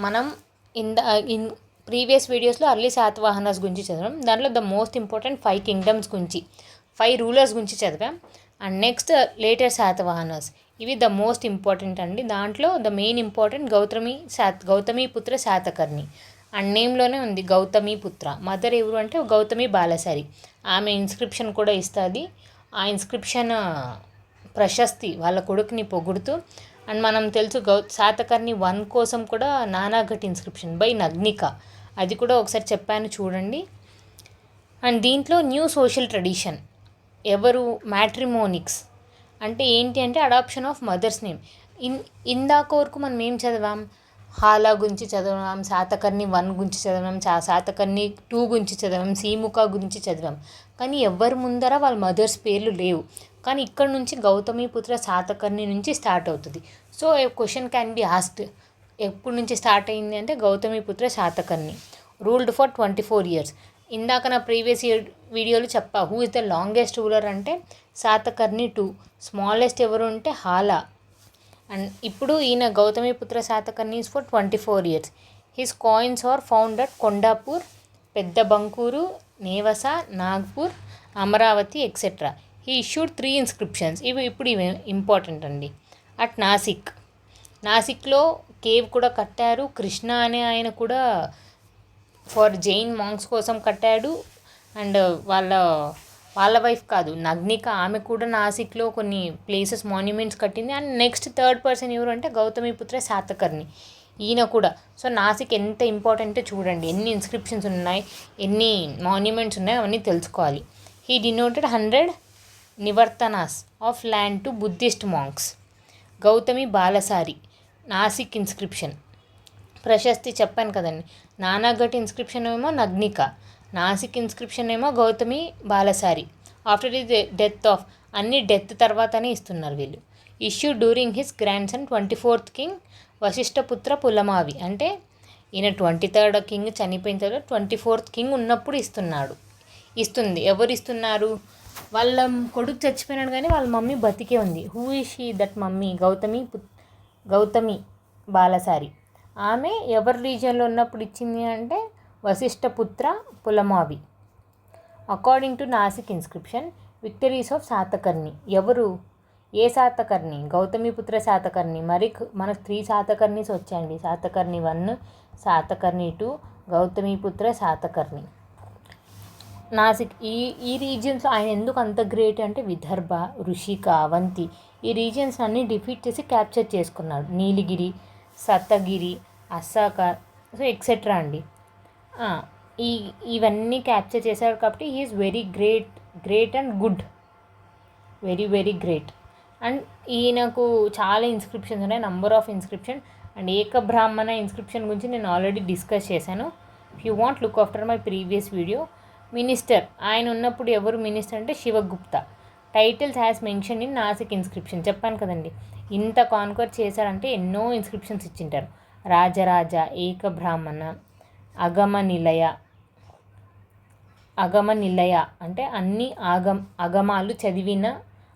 మనం in previous వీడియోస్లో early Satavahanas గురించి చదివాం. దాంట్లో ద మోస్ట్ ఇంపార్టెంట్ 5 కింగ్డమ్స్ గురించి 5 రూలర్స్ గురించి చదివాం. అండ్ నెక్స్ట్ లేటర్ శాతవాహనాస్, ఇవి ద మోస్ట్ ఇంపార్టెంట్ అండి. దాంట్లో the main important Gautamiputra Satakarni and నేమ్లోనే ఉంది గౌతమీపుత్ర. మదర్ ఎవరు అంటే గౌతమి బాలసారి. ఆమె ఇన్స్క్రిప్షన్ కూడా ఇస్తుంది. ఆ ఇన్స్క్రిప్షన్ ప్రశస్తి వాళ్ళ కొడుకుని పొగుడుతూ. అండ్ మనం తెలుసు శాతకర్ణి 1 కోసం కూడా నానాఘట్ ఇన్స్క్రిప్షన్ బై నగ్నిక, అది కూడా ఒకసారి చెప్పాను చూడండి. అండ్ దీంట్లో న్యూ సోషల్ ట్రెడిషన్ ఎవరు, మ్యాట్రిమోనిక్స్ అంటే ఏంటి అంటే అడాప్షన్ ఆఫ్ మదర్స్ నేమ్. ఇందాక వరకు మనం ఏం చదివాం, హాలా గురించి చదివాం, శాతకర్ణి 1 గురించి చదివాం, శాతకర్ణి 2 గురించి చదివాం, సీముఖ గురించి చదివాం. కానీ ఎవరి ముందర వాళ్ళ మదర్స్ పేర్లు లేవు. కానీ ఇక్కడ నుంచి గౌతమీపుత్ర శాతకర్ణి నుంచి స్టార్ట్ అవుతుంది. So a question can be asked, ఎప్పటి నుంచి స్టార్ట్ అయింది అంటే Gautamiputra Satakarni ruled for 24 years. ఇందాక నా ప్రీవియస్ వీడియోలో చెప్పా who is the longest ruler అంటే శాతకర్ణి 2, స్మాలెస్ట్ ఎవరు అంటే హాలా. అండ్ ఇప్పుడు ఈయన Gautamiputra Satakarni is for 24 years. His coins are found at Kondapur, Pedda Bankur, Nevasa, Nagpur, Amaravati etcetera. He issued 3 inscriptions. ఇప్పుడు ఇవి ఇంపార్టెంట్ అండి. అట్ నాసిక్లో కేవ్ కూడా కట్టారు. కృష్ణ అనే ఆయన కూడా ఫర్ జైన్ మాంక్స్ కోసం కట్టాడు. అండ్ వాళ్ళ వైఫ్ కాదు నగ్నిక, ఆమె కూడా నాసిక్లో కొన్ని ప్లేసెస్ మాన్యుమెంట్స్ కట్టింది. అండ్ నెక్స్ట్ థర్డ్ పర్సన్ ఎవరు అంటే గౌతమీపుత్ర శాతకర్ణి, ఈయన కూడా. సో నాసిక్ ఎంత ఇంపార్టెంటో చూడండి, ఎన్ని ఇన్స్క్రిప్షన్స్ ఉన్నాయి, ఎన్ని మాన్యుమెంట్స్ ఉన్నాయి, అవన్నీ తెలుసుకోవాలి. He denoted 100 nivartanas of land to Buddhist monks. Gautami Balasri Nasik inscription prashasti చెప్పాను కదండి. నానాఘట్ ఇన్స్క్రిప్షన్ ఏమో నగ్నిక, నాసిక్ ఇన్స్క్రిప్షన్ ఏమో Gautami Balasri. After the death of, అన్ని డెత్ తర్వాతనే ఇస్తున్నారు వీళ్ళు. Issue during his grandson 24th king Vashishtaputra Pulamavi. అంటే ఈయన 23rd కింగ్ చనిపోయిన తర్వాత 24th కింగ్ ఉన్నప్పుడు ఇస్తుంది. ఎవరు ఇస్తున్నారు, వాళ్ళ కొడుకు చచ్చిపోయినాడు కానీ వాళ్ళ మమ్మీ బతికే ఉంది. Who is she that mummy, Gautami Balasri. ఆమె ఎవరి రీజియన్లో ఉన్నప్పుడు ఇచ్చింది అంటే Vashishtaputra Pulamavi. According to Nasik inscription, victories of Satakarni ఎవరు, ఏ శాతకర్ణి, గౌతమీపుత్ర శాతకర్ణి. మరి మనకు 3 శాతకర్ణీస్ వచ్చాయండి, శాతకర్ణి 1, శాతకర్ణి 2, గౌతమీపుత్ర శాతకర్ణి. నాసిక్ ఈ రీజియన్స్ ఆయన ఎందుకు అంత గ్రేట్ అంటే విదర్భ, ఋషిక, అవంతి ఈ రీజియన్స్ అన్నీ డిఫీట్ చేసి క్యాప్చర్ చేసుకున్నాడు. నీలగిరి, సప్తగిరి, అస్సాక, సో ఎక్సెట్రా అండి. ఇవన్నీ క్యాప్చర్ చేశాడు కాబట్టి he is very great and good, very great. And ఈయనకు చాలా ఇన్స్క్రిప్షన్స్ ఉన్నాయి, number of inscription. And Ekabrahmana inscription గురించి నేను ఆల్రెడీ డిస్కస్ చేశాను. If you want look after my previous video. Minister ఆయన ఉన్నప్పుడు ఎవరు మినిస్టర్ అంటే Shivagupta. Titles has mention in Nasik inscription. చెప్పాను కదండి, ఇంత కాన్కర్ చేశారంటే ఎన్నో ఇన్స్క్రిప్షన్స్ ఇచ్చింటారు. రాజరాజ, ఏకబ్రాహ్మణ, అగమ నిలయ అంటే అన్ని అగమాలు చదివిన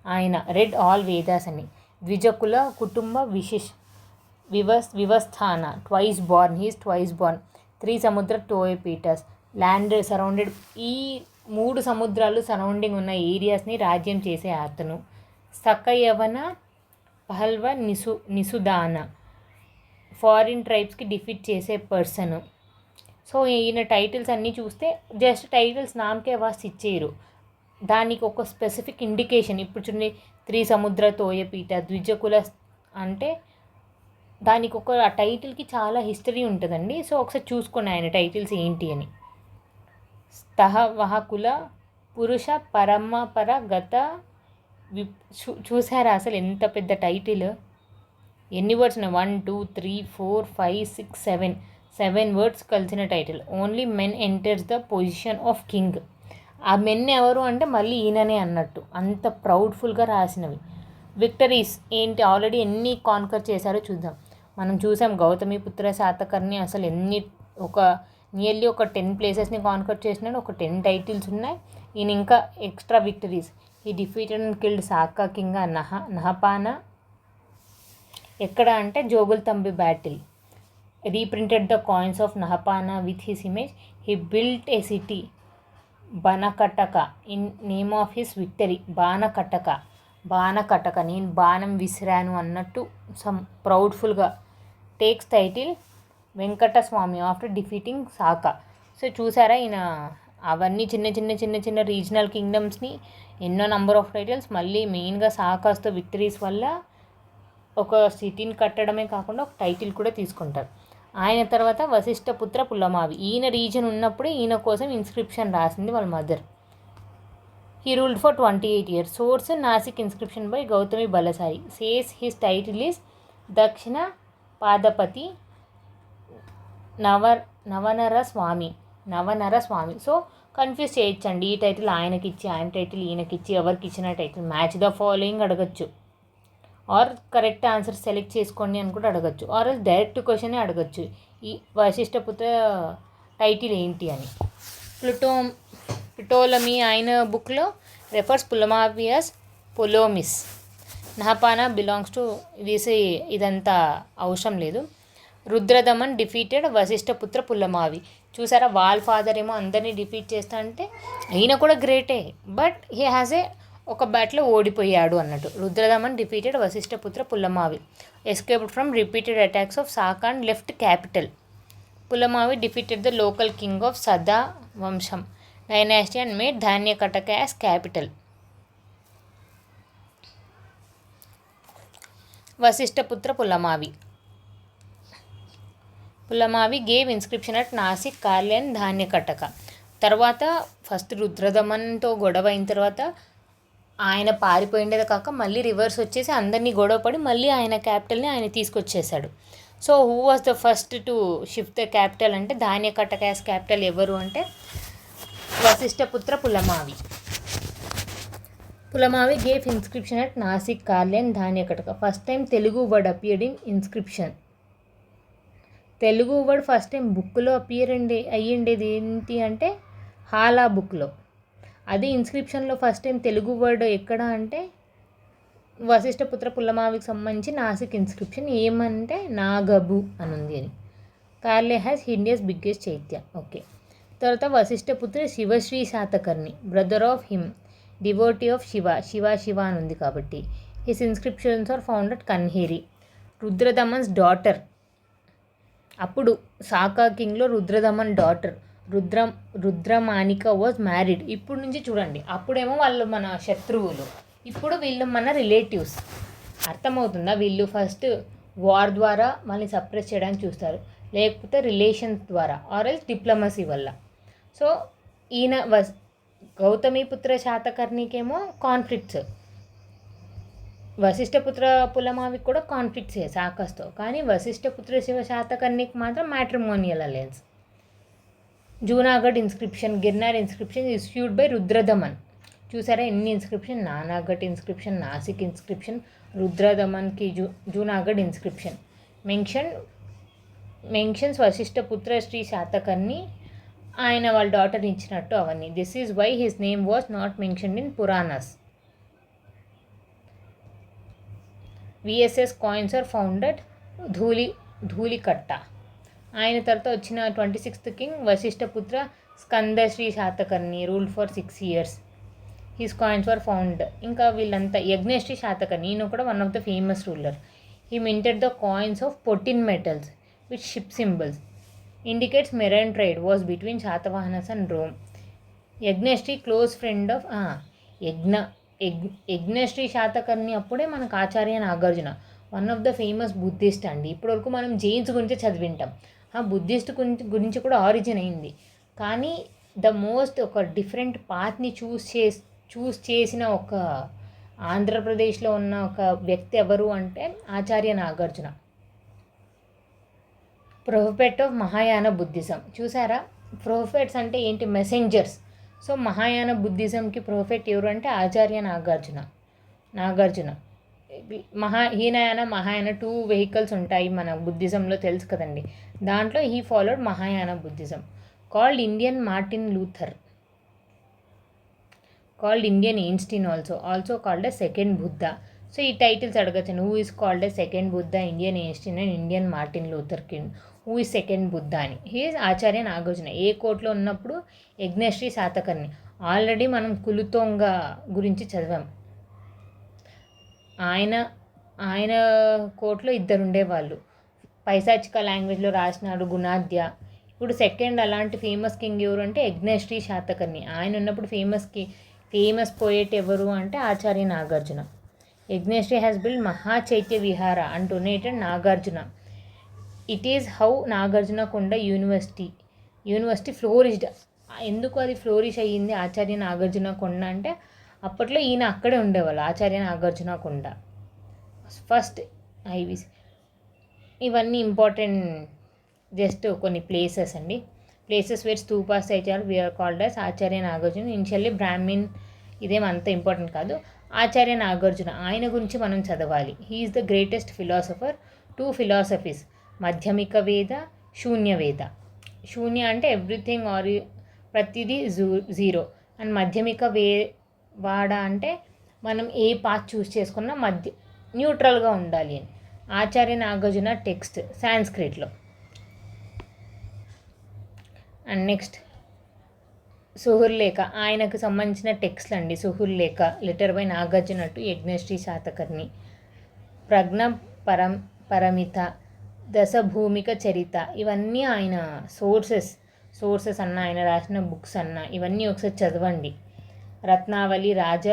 ఆయన. రెడ్ ఆల్ వేదాస్ అని. ద్విజకుల కుటుంబ వివస్థాన, ట్వైస్ బార్న్. 3 సముద్ర టోయపీటస్, ల్యాండ్ సరౌండెడ్, ఈ 3 సముద్రాలు సరౌండింగ్ ఉన్న ఏరియాస్ని రాజ్యం చేసే అతను. సకయవన పహల్వ నిసుదాన, ఫారిన్ ట్రైబ్స్కి డిఫీట్ చేసే పర్సన్. సో ఈయన టైటిల్స్ అన్నీ చూస్తే జస్ట్ టైటిల్స్ నామకే వాస్ ఇచ్చేయరు, దానికి ఒక స్పెసిఫిక్ ఇండికేషన్. ఇప్పుడు చూడండి 3 సముద్ర తోయపీట, ద్విజకుల అంటే దానికి ఒక ఆ టైటిల్కి చాలా హిస్టరీ ఉంటుందండి. సో ఒకసారి చూసుకోండి ఆయన టైటిల్స్ ఏంటి అని. స్తహవహకుల పురుష పరమపర గత చూసారా అసలు ఎంత పెద్ద టైటిల్, ఎన్ని వర్డ్స్ ఉన్నాయి, 1 2 3 4 5 6 7 వర్డ్స్ కలిసిన title. Only men enters the position of king. ఆ మెన్ ఎవరు అంటే మళ్ళీ ఈయననే అన్నట్టు, అంత ప్రౌడ్ఫుల్గా రాసినవి. విక్టరీస్ ఏంటి, ఆల్రెడీ ఎన్ని కాన్కర్ చేశారో చూద్దాం. మనం చూసాం గౌతమీపుత్ర శాతకర్ణి అసలు నియర్లీ ఒక 10 ప్లేసెస్ని కాన్కర్ చేసినాడు, ఒక 10 టైటిల్స్ ఉన్నాయి. ఈయన ఇంకా ఎక్స్ట్రా విక్టరీస్. ఈ defeated and killed Saka king నహపాన ఎక్కడ అంటే జోగుల్ తంబి battle. reprinted the coins of Nahapana with his image. He built a city, Banakataka, in name of his victory. Banakataka నేను బాణం విసిరాను అన్నట్టు సమ్ ప్రౌడ్ఫుల్గా takes title Venkataswami after defeating Saka. So చూసారా ఈయన అవన్నీ చిన్న చిన్న చిన్న చిన్న రీజనల్ కింగ్డమ్స్ని ఎన్నో నంబర్ ఆఫ్ టైటిల్స్, మళ్ళీ మెయిన్గా సాకాస్తో విక్టరీస్ వల్ల ఒక సిటీని కట్టడమే కాకుండా ఒక టైటిల్ కూడా తీసుకుంటారు. ఆయన తర్వాత వశిష్ఠపుత్ర పుల్లమావి, ఈయన రీజన్ ఉన్నప్పుడే ఈయన కోసం ఇన్స్క్రిప్షన్ రాసింది వాళ్ళ mother. He ruled for 28 years. Source Nasik inscription by Gautami Balasari. Says his title is Dakshina Padapati Navanara Swami. So confuse చేయొచ్చండి. ఈ టైటిల్ ఆయనకిచ్చి, ఆయన టైటిల్ ఈయనకిచ్చి, ఎవరికి ఇచ్చిన టైటిల్ మ్యాచ్ ద ఫాలోయింగ్ అడగచ్చు, ఆర్ కరెక్ట్ ఆన్సర్ సెలెక్ట్ చేసుకోండి అని కూడా అడగచ్చు, ఆర్ డైరెక్ట్ క్వశ్చనే అడగచ్చు, ఈ వశిష్ఠపుత్ర టైటిల్ ఏంటి అని. ప్టోలమీ ఆయన బుక్లో రెఫర్స్ పులమావి యాస్ పొలోమిస్. నహపానా బిలాంగ్స్ టు ఇదంతా అవసరం లేదు. రుద్రదమన్ డిఫీటెడ్ వశిష్ఠపుత్ర పుల్లమావి. చూసారా, వాళ్ళ ఫాదర్ ఏమో అందరినీ డిఫీట్ చేస్తా అంటే ఈయన కూడా గ్రేటే, బట్ హీ హ్యాస్ ఒక బ్యాట్లో ఓడిపోయాడు అన్నట్టు. Rudradaman defeated Vashishtaputra Pulamavi, escaped from repeated attacks of Saka and left capital. Pulamavi defeated the local king of Sada వంశం dynasty and made Dhanyakataka as capital. Vasishthaputra Pulamavi gave inscription at Nasik, Karli and Dhanyakataka. తర్వాత first రుద్రదమన్తో గొడవ అయిన తర్వాత ఆయన పారిపోయిండేది కాక మళ్ళీ రివర్స్ వచ్చేసి అందరినీ గొడవపడి మళ్ళీ ఆయన క్యాపిటల్ని ఆయన తీసుకొచ్చేసాడు. So who was the first to shift the capital అంటే ధాన్యకటక యాజ్ క్యాపిటల్ ఎవరు అంటే Vashishtaputra Pulamavi gave inscription at Nasik, Karli and Dhanyakataka. First time Telugu word appeared in inscription. Telugu word first time బుక్లో అయ్యిండేది ఏంటి అంటే హాలా బుక్లో. అది ఇన్స్క్రిప్షన్లో ఫస్ట్ టైం తెలుగు వర్డ్ ఎక్కడ అంటే వశిష్ఠపుత్ర పుల్లమావికి సంబంధించి నాసిక్ ఇన్స్క్రిప్షన్ ఏమంటే నాగబు అని ఉంది అని. Karle has India's biggest chaitya. Okay. తర్వాత Vashishtaputra Shivashri Satakarni, brother of him, devotee of Shiva అని ఉంది కాబట్టి. His inscriptions are found at Kanheri. Rudradaman's daughter, అప్పుడు సాకా కింగ్లో Rudradaman daughter Rudramanika was married. ఇప్పుడు నుంచి చూడండి, అప్పుడేమో వాళ్ళు మన శత్రువులు, ఇప్పుడు వీళ్ళు మన రిలేటివ్స్. అర్థమవుతుందా? వీళ్ళు ఫస్ట్ వార్ ద్వారా వాళ్ళని సప్రెస్ చేయడానికి చూస్తారు, లేకపోతే రిలేషన్స్ ద్వారా ఆర్ ఎల్స్ డిప్లొమసీ వల్ల. సో ఈయన గౌతమిపుత్ర శాతకర్ణికేమో కాన్ఫ్లిక్ట్స్, వశిష్ఠపుత్ర పులమావికి కూడా కాన్ఫ్లిక్ట్సే సాకాస్తో, కానీ వశిష్ఠపుత్ర శివ శాతకర్ణికి మాత్రం matrimonial alliance. Junagadh inscription, Girnar inscription issued by Rudradaman. చూసారా ఎన్ని inscription, Nanaghat inscription, Nasik inscription, రుద్రదమన్కి జూనాగఢ్ ఇన్స్క్రిప్షన్. మెన్షన్స్ వశిష్ఠపుత్ర శ్రీ శాతకర్ణి, ఆయన వాళ్ళ డాటర్ని ఇచ్చినట్టు అవన్నీ. This is why his name was not mentioned in Puranas. VSS coins are founded Dhulikatta. ఆయన తర్వాత వచ్చిన 26th king Vashishtaputra Skandashri Satakarni, ruled for 6 years. His coins were found. ఇంకా వీళ్ళంతా యజ్ఞశ్రీ శాతకర్ణి, ఈయన కూడా one of the famous ruler. He minted the coins of 14 metals with ship symbols. Indicates marine trade was between Shatavahanas and Rome. Yajnashri close friend of Yajnashri Satakarni అప్పుడే మనకు Acharya Nagarjuna, one of the famous Buddhist అండి. ఇప్పటివరకు మనం Jains గురించి చదివింటాం, Buddhist గురించి కూడా origin అయింది. కానీ ద మోస్ట్ ఒక డిఫరెంట్ పాత్ని చూస్ చేసిన ఒక ఆంధ్రప్రదేశ్లో ఉన్న ఒక వ్యక్తి ఎవరు అంటే Acharya Nagarjuna, prophet of Mahayana Buddhism. చూసారా, ప్రొఫెట్స్ అంటే ఏంటి? మెసెంజర్స్. సో మహాయాన బుద్ధిజంకి ప్రొఫెట్ ఎవరు అంటే ఆచార్య నాగార్జున. హీనయాన మహాయాన 2 vehicles ఉంటాయి మన బుద్ధిజంలో, తెలుసు కదండి. దాంట్లో he followed Mahayana Buddhism. Called Indian Martin Luther, called Indian Einstein, also called a second Buddha. So ఈ టైటిల్స్ అడగచ్చు. Who is called a second Buddha, Indian Einstein and Indian Martin Luther King. Who is second Buddha అని. He is Acharya Nagarjuna. ఏ కోర్టులో ఉన్నప్పుడు Yajnashri Satakarni. Already మనం కులుతోంగ గురించి చదివాం. ఆయన కోర్టులో ఇద్దరు ఉండేవాళ్ళు. పైశాచిక లాంగ్వేజ్లో రాసినాడు గుణాద్య. ఇప్పుడు సెకండ్ అలాంటి ఫేమస్ కింగ్ ఎవరు అంటే యజ్ఞశ్రీ శాతకర్ణి. ఆయన ఉన్నప్పుడు ఫేమస్ పోయెట్ ఎవరు అంటే ఆచార్య నాగార్జున. యజ్ఞశ్రీ హ్యాస్ బిల్డ్ మహాచైత్య విహార and donated Nagarjuna. It is how Nagarjuna కొండ యూనివర్సిటీ ఫ్లోరిష్డ్. ఎందుకు అది ఫ్లోరిష్ అయ్యింది ఆచార్య నాగార్జున కొండ అంటే అప్పట్లో ఈయన అక్కడే ఉండేవాళ్ళు, ఆచార్య నాగార్జున కొండ ఫస్ట్ ఐవిసి. ఇవన్నీ ఇంపార్టెంట్, జస్ట్ కొన్ని ప్లేసెస్ అండి. ప్లేసెస్ వేర్ స్తూపాస్ అయితే we are called as Acharya Nagarjuna. Initially Brahmin, ఇదేం అంత ఇంపార్టెంట్ కాదు. ఆచార్య నాగార్జున ఆయన గురించి మనం చదవాలి. He is the greatest philosopher. 2 philosophies, Madhyamika veda, Shunya veda. Shunya అంటే ఎవ్రీథింగ్ ఆర్ ప్రతిదీ జీరో, అండ్ మధ్యమిక వాడ అంటే మనం ఏ పాత్ చూస్ చేసుకున్నా న్యూట్రల్గా ఉండాలి అని. ఆచార్య నాగార్జున టెక్స్ట్ సాంస్క్రిట్లో. అండ్ నెక్స్ట్ సుహుర్లేఖ, ఆయనకు సంబంధించిన టెక్స్ట్లు అండి. Suhrillekha, letter by Nagarjuna to Yajnashri Satakarni. Prajna Paramita, Dashabhumika Charita, ఇవన్నీ ఆయన సోర్సెస్ అన్న, ఆయన రాసిన బుక్స్ అన్న, ఇవన్నీ ఒకసారి చదవండి. రత్నావళి, రాజ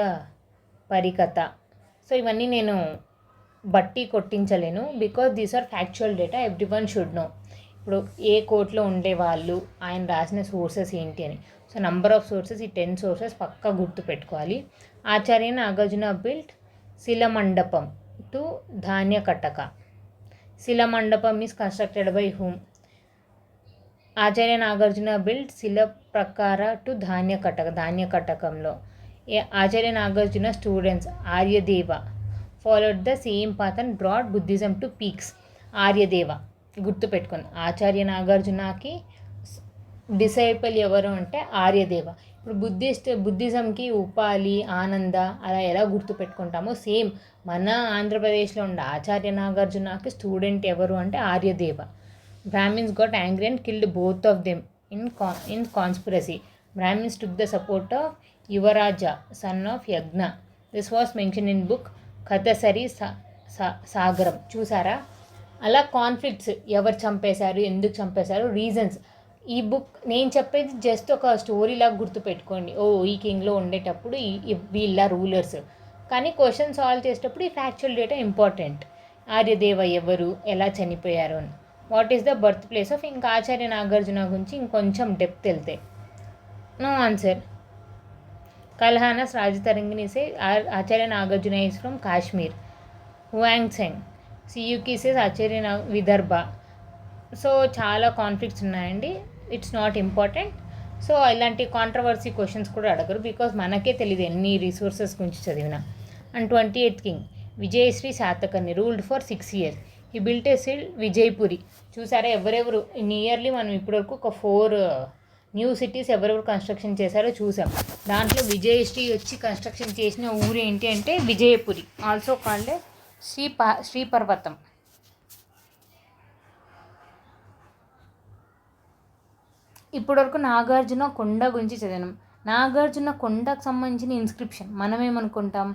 పరికథ. సో ఇవన్నీ నేను బట్టి కొట్టించలేను, because these are factual data, everyone should know. ఇప్పుడు ఏ కోర్టులో ఉండేవాళ్ళు, ఆయన రాసిన సోర్సెస్ ఏంటి అని. సో నంబర్ ఆఫ్ సోర్సెస్, ఈ 10 సోర్సెస్ పక్కా గుర్తుపెట్టుకోవాలి. Acharya Nagarjuna built Shilamandapam to Dhanyakataka. Shilamandapam is constructed by whom? Acharya Nagarjuna built Shila Prakara to ధాన్యకటకంలో. Acharya Nagarjuna students Aryadeva followed the same path and brought Buddhism to peaks. Aryadeva గుర్తుపెట్టుకోండి. ఆచార్య నాగార్జునకి డిసైపుల్ ఎవరు అంటే ఆర్యదేవ. ఇప్పుడు బుద్ధిజంకి ఉపాలి, ఆనంద అలా ఎలా గుర్తుపెట్టుకుంటామో సేమ్ మన ఆంధ్రప్రదేశ్లో ఉండే ఆచార్య నాగార్జునకి స్టూడెంట్ ఎవరు అంటే Aryadeva. Brahmins got angry and killed both of them in conspiracy. Brahmins took the support of Yuvaraja, son of Yagna. This was mentioned in book Kathasari Sagaram. చూసారా? అలా కాన్ఫ్లిక్ట్స్, ఎవరు చంపేశారు, ఎందుకు చంపేశారు, రీజన్స్. ఈ బుక్ నేను చెప్పేది జస్ట్ ఒక స్టోరీలాగా గుర్తుపెట్టుకోండి. ఈ కింగ్లో ఉండేటప్పుడు వీళ్ళ రూలర్స్, కానీ క్వశ్చన్ సాల్వ్ చేసేటప్పుడు ఈ ఫ్యాక్చువల్ డేటా ఇంపార్టెంట్. ఆర్యదేవ ఎవరు, ఎలా చనిపోయారు అని. What is the birthplace of, ఇంకా ఆచార్య నాగార్జున గురించి ఇంకొంచెం డెప్త్ వెళ్తే no answer. Kalhana's Rajatarangini say Acharya Nagarjuna is from Kashmir. Hiuen Tsang Siyuki says Acharya Vidarbha. So చాలా కాన్ఫ్లిక్ట్స్ ఉన్నాయండి. It's not important. సో ఇలాంటి కాంట్రవర్సీ క్వశ్చన్స్ కూడా అడగరు, బికాజ్ మనకే తెలియదు ఎన్ని రిసోర్సెస్ గురించి చదివినా. And 28th king Vijayashri Satakarni ruled for 6 years. He built a city Vijayapuri. చూసారా ఎవరెవరు నియర్లీ మనం ఇప్పటివరకు ఒక 4 న్యూ సిటీస్ ఎవరెవరు కన్స్ట్రక్షన్ చేశారో చూసాం. దాంట్లో విజయశ్రీ వచ్చి కన్స్ట్రక్షన్ చేసిన ఊరు ఏంటి అంటే విజయపురి, ఆల్సో కాల్డ్ శ్రీపర్వతం. ఇప్పటివరకు నాగార్జున కొండ గురించి చదివాం. నాగార్జున కొండకు సంబంధించిన ఇన్స్క్రిప్షన్ మనమేమనుకుంటాం,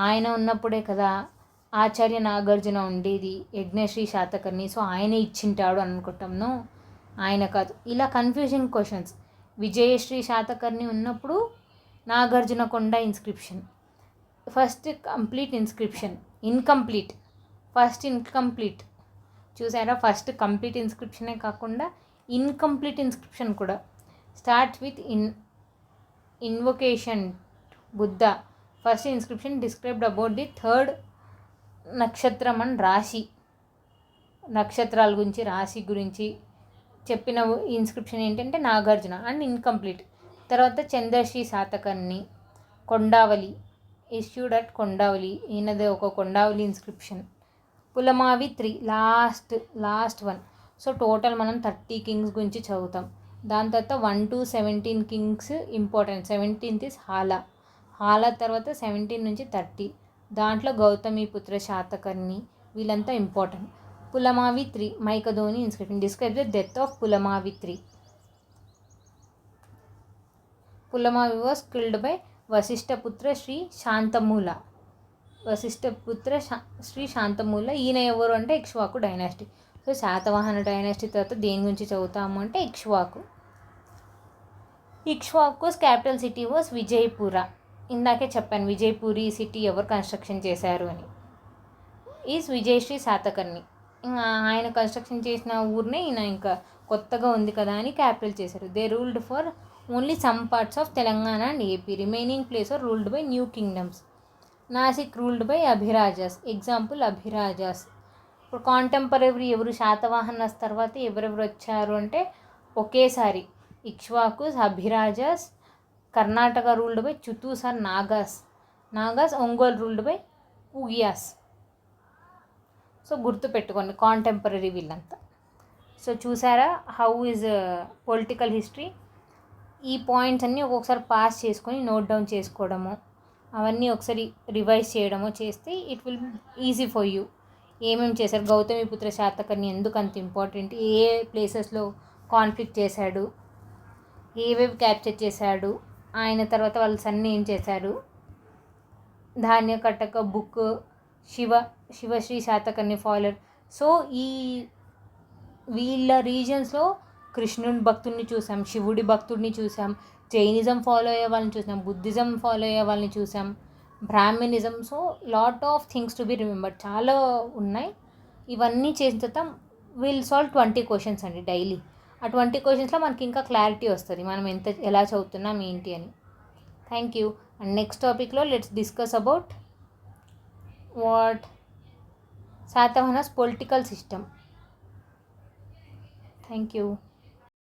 ఆయన ఉన్నప్పుడే కదా ఆచార్య నాగార్జున ఉండేది, యజ్ఞశ్రీ శాతకర్ణి, సో ఆయనే ఇచ్చింటాడు అనుకుంటాంను. ఆయన కాదు. ఇలా కన్ఫ్యూజింగ్ క్వశ్చన్స్. విజయశ్రీ శాతకర్ణి ఉన్నప్పుడు నాగార్జున కొండ inscription, first complete inscription, incomplete, first incomplete. చూసారా, ఫస్ట్ కంప్లీట్ ఇన్స్క్రిప్షనే కాకుండా ఇన్కంప్లీట్ ఇన్స్క్రిప్షన్ కూడా. Start with invocation Buddha. First inscription described about the 3rd నక్షత్రం అండ్ రాశి, నక్షత్రాల గురించి, రాశి గురించి చెప్పిన ఇన్స్క్రిప్షన్ ఏంటంటే నాగార్జున అండ్ ఇన్కంప్లీట్. తర్వాత చంద్రశ్రీ శాతకర్ణి, కొండావలి ఇష్యూడ్ అట్ కొండావలి, ఈయనది ఒక Kondavali inscription. Pulamavi 3 last one. So total మనం 30 కింగ్స్ గురించి చదువుతాం. దాని తర్వాత 1 to 17 kings important. 17th is Hala తర్వాత 17 నుంచి 30. దాంట్లో గౌతమిపుత్ర శాతకర్ణి వీళ్ళంతా important. Pulamavi 3 Myakadoni inscription describe the death of Pulamavi 3. Pulamavi was killed by Vashishtaputra Shri Shantamula. Shri Shantamula ఈయన ఎవరు అంటే Ikshvaku dynasty. So Satavahana dynasty తర్వాత దేని గురించి చదువుతాము అంటే Ikshvaku. Ikshvakus capital city was Vijayapura. ఇందాకే చెప్పాను విజయపూరి సిటీ ఎవరు కన్స్ట్రక్షన్ చేశారు అని. ఈజ్ విజయశ్రీ శాతకర్ణి. ఆయన కన్స్ట్రక్షన్ చేసిన ఊరినే ఈయన ఇంకా కొత్తగా ఉంది కదా అని క్యాపిటల్ చేశారు. They ruled for only some parts of Telangana and AP. Remaining place are ruled by new kingdoms. Nasik ruled by Abhirajas. Example Abhirajas. ఇప్పుడు కాంటెంపరరీ ఎవరు శాతవాహనస్ తర్వాత ఎవరెవరు వచ్చారు అంటే ఒకేసారి Ikshvakus, Abhirajas. Karnataka ruled by Chutus or Nagas. Ongole ruled by Pugiyas. So గుర్తుపెట్టుకోండి కాంటెంపరరీ వీళ్ళంతా. సో చూసారా హౌ ఈజ్ పొలిటికల్ హిస్టరీ. ఈ పాయింట్స్ అన్నీ ఒక్కొక్కసారి పాస్ చేసుకొని నోట్ డౌన్ చేసుకోవడము, అవన్నీ ఒకసారి రివైజ్ చేయడము చేస్తే it will easy for you. ఏమేమి చేశారు, గౌతమిపుత్ర శాతకర్ణి ఎందుకు అంత ఇంపార్టెంట్, ఏ ప్లేసెస్లో కాన్ఫ్లిక్ట్ చేశాడు, ఏవేవి క్యాప్చర్ చేశాడు, ఆయన తర్వాత వాళ్ళు సన్ని ఏం చేశారు, ధాన్యకటక బుక్, శివశ్రీ శాతకర్ణి ఫాలోర్. సో ఈ వీళ్ళ రీజన్స్లో కృష్ణుడి భక్తుడిని చూసాం, శివుడి భక్తుడిని చూసాం, జైనిజం ఫాలో అయ్యే వాళ్ళని చూసాం, బుద్ధిజం ఫాలో అయ్యే వాళ్ళని చూసాం, Brahminism. So lot of things to be remembered, చాలా ఉన్నాయి. ఇవన్నీ చేసిన తర్వాత విల్ సాల్వ్ 20 క్వశ్చన్స్ అండి డైలీ. ఆ 20 క్వశ్చన్స్లో మనకి ఇంకా క్లారిటీ వస్తుంది మనం ఎలా చదువుతున్నాం ఏంటి అని. Thank you. అండ్ నెక్స్ట్ టాపిక్లో let's discuss about what Satavahanas political system. Thank you.